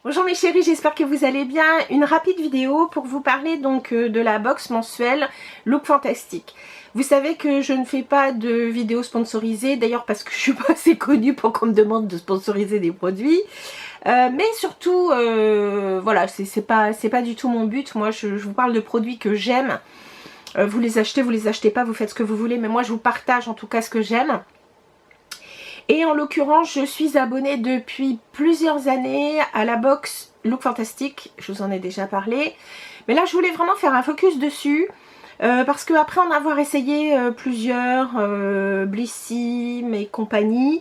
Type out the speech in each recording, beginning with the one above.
Bonjour mes chéris, j'espère que vous allez bien. Une rapide vidéo pour vous parler donc de la box mensuelle Look Fantastic. Vous savez que je ne fais pas de vidéos sponsorisées, d'ailleurs parce que je suis pas assez connue pour qu'on me demande de sponsoriser des produits. Mais surtout, voilà, c'est pas du tout mon but. Moi, je vous parle de produits que j'aime. Vous les achetez pas, vous faites ce que vous voulez, mais moi je vous partage en tout cas ce que j'aime. Et en l'occurrence, je suis abonnée depuis plusieurs années à la box Look Fantastic. Je vous en ai déjà parlé. Mais là, je voulais vraiment faire un focus dessus. Parce que après en avoir essayé plusieurs, Blissim et compagnie,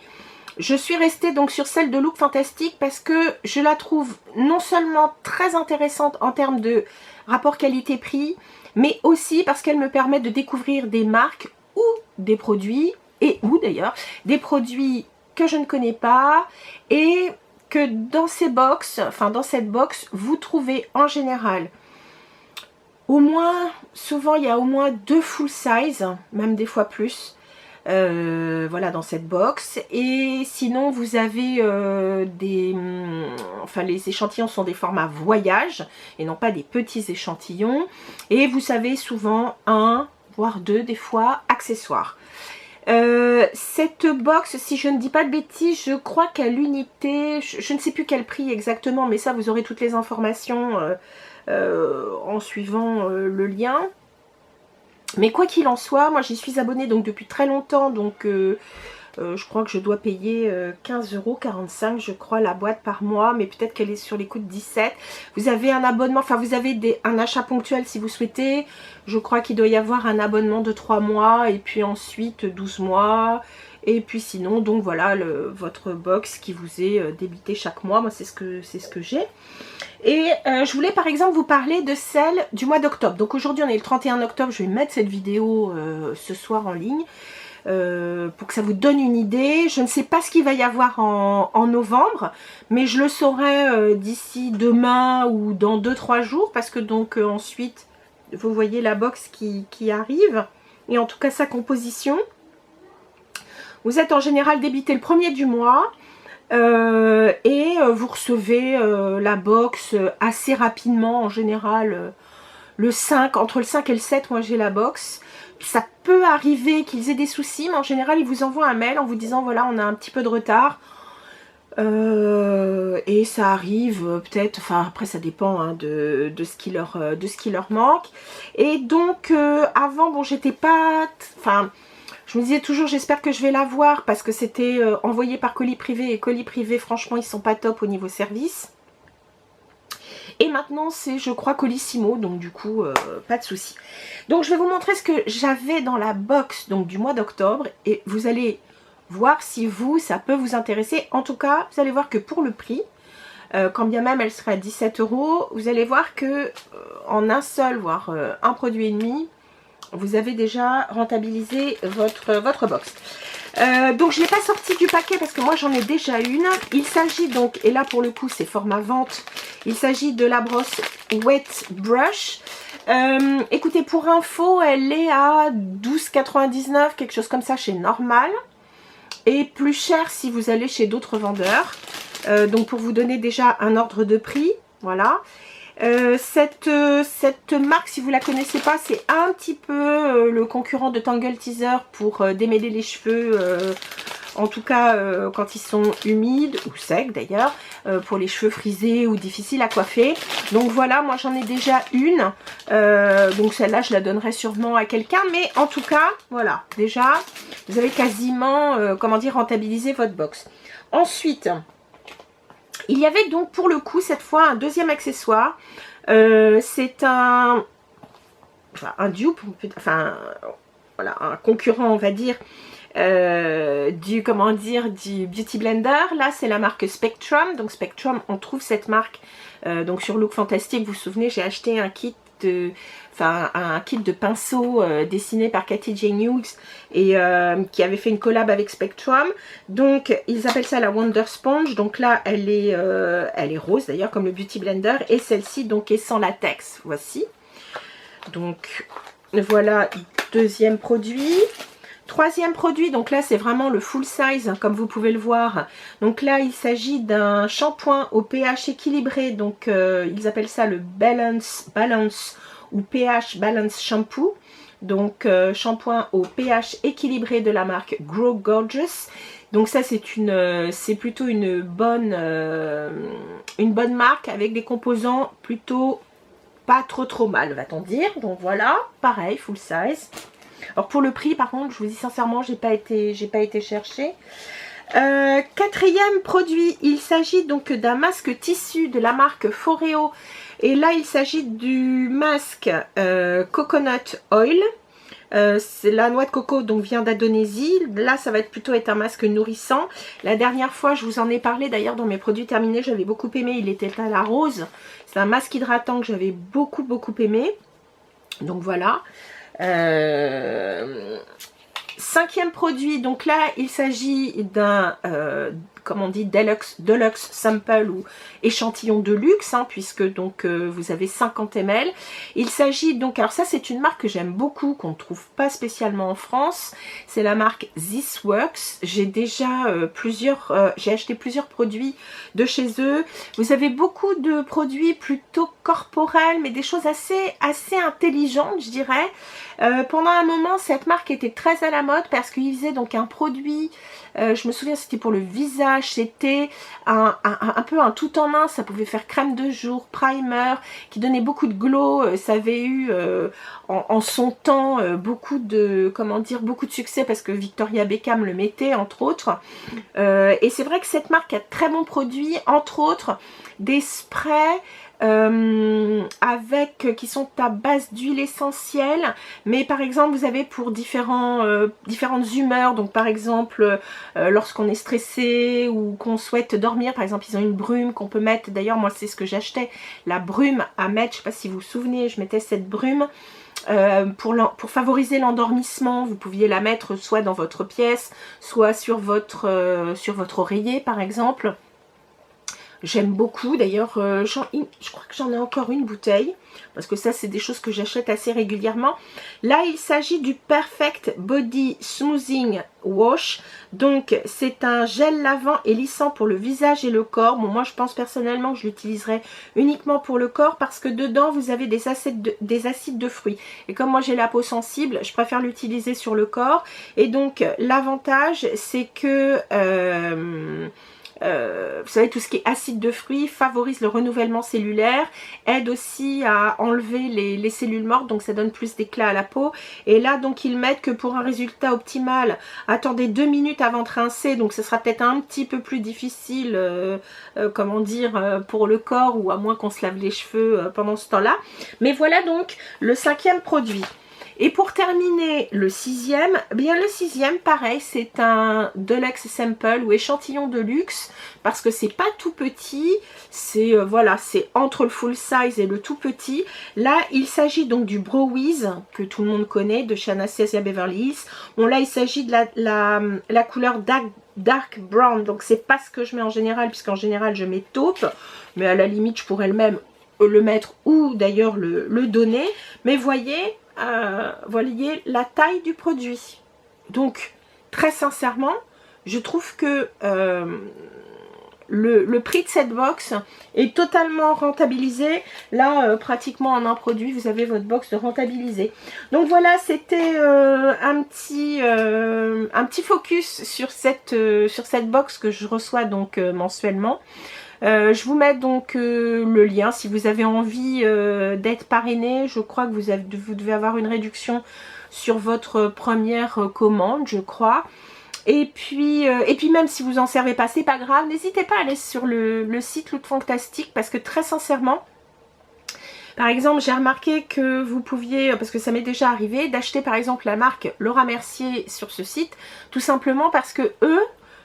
je suis restée donc sur celle de Look Fantastic parce que je la trouve non seulement très intéressante en termes de rapport qualité-prix, mais aussi parce qu'elle me permet de découvrir des marques ou des produits, ou d'ailleurs des produits que je ne connais pas, et que dans ces box, enfin dans cette box, vous trouvez en général au moins, souvent il y a au moins 2 full size, même des fois plus, voilà, dans cette box. Et sinon vous avez enfin les échantillons sont des formats voyage et non pas des petits échantillons, et vous savez souvent un voire deux des fois accessoires. Cette box, si je ne dis pas de bêtises, je crois qu'à l'unité, je ne sais plus quel prix exactement, mais ça vous aurez toutes les informations en suivant le lien. Mais quoi qu'il en soit, moi j'y suis abonnée donc depuis très longtemps, donc je crois que je dois payer 15,45 € je crois la boîte par mois, mais peut-être qu'elle est sur les coups de 17. Vous avez un abonnement, enfin vous avez un achat ponctuel si vous souhaitez. Je crois qu'il doit y avoir un abonnement de 3 mois et puis ensuite 12 mois. Et puis sinon, donc voilà, votre box qui vous est débité chaque mois. Moi c'est ce que j'ai. Et je voulais par exemple vous parler de celle du mois d'octobre. Donc aujourd'hui on est le 31 octobre, je vais mettre cette vidéo ce soir en ligne. Pour que ça vous donne une idée. Je ne sais pas ce qu'il va y avoir en novembre, mais je le saurai d'ici demain ou dans 2-3 jours, parce que donc ensuite vous voyez la box qui arrive, et en tout cas sa composition. Vous êtes en général débité le 1er du mois, et vous recevez la box assez rapidement, en général le 5, entre le 5 et le 7, moi j'ai la box. Ça peut arriver qu'ils aient des soucis, mais en général ils vous envoient un mail en vous disant voilà, on a un petit peu de retard, et ça arrive peut-être, enfin après ça dépend hein, de ce qui leur manque. Et donc avant, bon, j'étais pas, enfin je me disais toujours j'espère que je vais l'avoir, parce que c'était envoyé par colis privé, et colis privé franchement ils sont pas top au niveau service. Et maintenant c'est, je crois, Colissimo, donc du coup pas de souci. Donc je vais vous montrer ce que j'avais dans la box donc du mois d'octobre, et vous allez voir si ça peut vous intéresser. En tout cas vous allez voir que pour le prix, quand bien même elle sera à 17 €, vous allez voir que en un seul, voire un produit et demi, vous avez déjà rentabilisé votre box. Donc je ne l'ai pas sorti du paquet parce que moi j'en ai déjà une. Il s'agit donc, et là pour le coup c'est format vente, il s'agit de la brosse Wet Brush. Écoutez, pour info, elle est à 12,99 €, quelque chose comme ça chez Normal, et plus cher si vous allez chez d'autres vendeurs. Donc pour vous donner déjà un ordre de prix, voilà. Cette marque, si vous la connaissez pas, c'est un petit peu le concurrent de Tangle Teezer pour démêler les cheveux, en tout cas quand ils sont humides ou secs d'ailleurs, pour les cheveux frisés ou difficiles à coiffer. Donc voilà, moi j'en ai déjà une, donc celle-là je la donnerai sûrement à quelqu'un, mais en tout cas voilà, déjà vous avez quasiment comment dire, rentabilisé votre box. Ensuite, il y avait donc pour le coup cette fois un deuxième accessoire. C'est un dupe, enfin voilà, un concurrent on va dire du Beauty Blender. Là c'est la marque Spectrum. Donc Spectrum, on trouve cette marque donc sur Look Fantastic. Vous vous souvenez, j'ai acheté un kit de pinceaux dessiné par Katy Jane Hughes, et qui avait fait une collab avec Spectrum. Donc ils appellent ça la Wonder Sponge. Donc là elle est rose d'ailleurs comme le Beauty Blender, et celle-ci donc est sans latex. Voici, donc voilà, deuxième produit. Troisième produit, donc là c'est vraiment le full size, hein, comme vous pouvez le voir. Donc là il s'agit d'un shampoing au pH équilibré, donc ils appellent ça le Balance ou pH Balance Shampoo. Donc shampoing au pH équilibré de la marque Grow Gorgeous. Donc ça c'est plutôt une bonne marque avec des composants plutôt pas trop mal, va-t-on dire. Donc voilà, pareil, full size. Alors pour le prix, par contre, je vous dis sincèrement, j'ai pas été chercher. Quatrième produit, il s'agit donc d'un masque tissu de la marque Foreo. Et là, il s'agit du masque Coconut Oil. C'est la noix de coco, donc vient d'Indonésie. Là, ça va plutôt être un masque nourrissant. La dernière fois, je vous en ai parlé d'ailleurs dans mes produits terminés. J'avais beaucoup aimé. Il était à la rose. C'est un masque hydratant que j'avais beaucoup aimé. Donc voilà. Cinquième produit, donc là il s'agit d'un comme on dit deluxe sample ou échantillon de luxe, hein, puisque donc vous avez 50 ml. Il s'agit donc, alors ça c'est une marque que j'aime beaucoup, qu'on ne trouve pas spécialement en France, c'est la marque This Works. J'ai déjà j'ai acheté plusieurs produits de chez eux. Vous avez beaucoup de produits plutôt corporels, mais des choses assez intelligentes, je dirais. Pendant un moment, cette marque était très à la mode parce qu'ils faisaient donc un produit, je me souviens c'était pour le visage, c'était un peu un tout en un, ça pouvait faire crème de jour, primer, qui donnait beaucoup de glow, ça avait eu en son temps beaucoup de succès parce que Victoria Beckham le mettait entre autres. Et c'est vrai que cette marque a de très bons produits, entre autres des sprays qui sont à base d'huile essentielle, mais par exemple vous avez pour différentes humeurs, donc par exemple lorsqu'on est stressé ou qu'on souhaite dormir, par exemple ils ont une brume qu'on peut mettre, d'ailleurs moi c'est ce que j'achetais, la brume à mettre, je sais pas si vous vous souvenez, je mettais cette brume pour favoriser l'endormissement. Vous pouviez la mettre soit dans votre pièce, soit sur votre oreiller par exemple. J'aime beaucoup, d'ailleurs je crois que j'en ai encore une bouteille, parce que ça c'est des choses que j'achète assez régulièrement. Là il s'agit du Perfect Body Smoothing Wash, donc c'est un gel lavant et lissant pour le visage et le corps. Bon, moi je pense personnellement que je l'utiliserai uniquement pour le corps, parce que dedans vous avez des acides de fruits, et comme moi j'ai la peau sensible, je préfère l'utiliser sur le corps. Et donc l'avantage c'est que vous savez, tout ce qui est acide de fruits favorise le renouvellement cellulaire, aide aussi à enlever les cellules mortes, donc ça donne plus d'éclat à la peau. Et là donc ils mettent que pour un résultat optimal, attendez 2 minutes avant de rincer, donc ce sera peut-être un petit peu plus difficile comment dire, pour le corps, ou à moins qu'on se lave les cheveux pendant ce temps là. Mais voilà donc le cinquième produit. Et pour terminer le sixième, bien le sixième pareil, c'est un deluxe sample ou échantillon de luxe, parce que c'est pas tout petit, c'est voilà, c'est entre le full size et le tout petit. Là il s'agit donc du Brow Wiz que tout le monde connaît, de chez Anastasia Beverly Hills. Bon là il s'agit de la couleur dark brown, donc c'est pas ce que je mets en général, puisqu'en général je mets taupe, mais à la limite je pourrais le même le mettre ou d'ailleurs le donner. Mais voyez la taille du produit. Donc très sincèrement je trouve que le prix de cette box est totalement rentabilisé. Là pratiquement en un produit vous avez votre box de rentabilisé. Donc voilà, c'était un petit focus sur cette box que je reçois donc mensuellement. Je vous mets donc le lien si vous avez envie d'être parrainé. Je crois que vous devez avoir une réduction sur votre première commande, je crois. Et puis même si vous en servez pas, c'est pas grave. N'hésitez pas à aller sur le site Look Fantastique, parce que très sincèrement, par exemple, j'ai remarqué que vous pouviez, parce que ça m'est déjà arrivé, d'acheter par exemple la marque Laura Mercier sur ce site, tout simplement parce que eux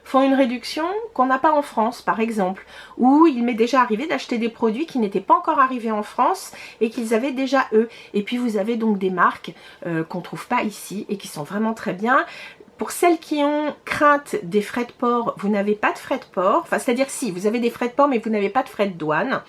font une réduction qu'on n'a pas en France par exemple, ou il m'est déjà arrivé d'acheter des produits qui n'étaient pas encore arrivés en France et qu'ils avaient déjà eux. Et puis vous avez donc des marques qu'on ne trouve pas ici et qui sont vraiment très bien. Pour celles qui ont crainte des frais de port, vous n'avez pas de frais de port, enfin c'est à dire si, vous avez des frais de port mais vous n'avez pas de frais de douane.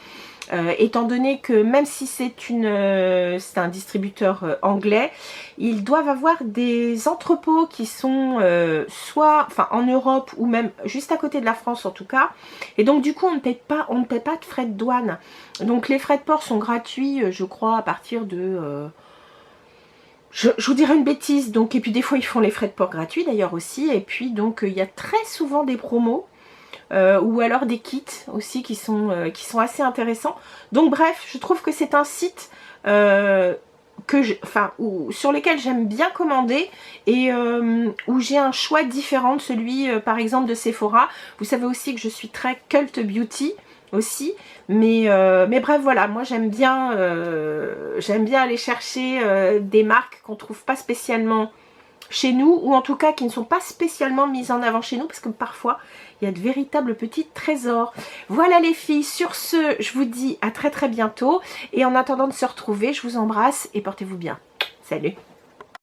étant donné que même si c'est un distributeur anglais, ils doivent avoir des entrepôts qui sont soit en Europe ou même juste à côté de la France en tout cas. Et donc du coup on ne paie pas de frais de douane. Donc les frais de port sont gratuits, je crois, à partir de... Je vous dirais une bêtise, donc, et puis des fois ils font les frais de port gratuits d'ailleurs aussi, et puis donc il y a très souvent des promos, ou alors des kits aussi qui sont assez intéressants. Donc bref, je trouve que c'est un site sur lesquels j'aime bien commander, et où j'ai un choix différent de celui par exemple de Sephora. Vous savez aussi que je suis très cult beauty aussi, mais bref, voilà, moi j'aime bien aller chercher des marques qu'on trouve pas spécialement chez nous, ou en tout cas qui ne sont pas spécialement mises en avant chez nous, parce que parfois il y a de véritables petits trésors. Voilà les filles, sur ce je vous dis à très très bientôt, et en attendant de se retrouver, je vous embrasse et portez-vous bien. Salut!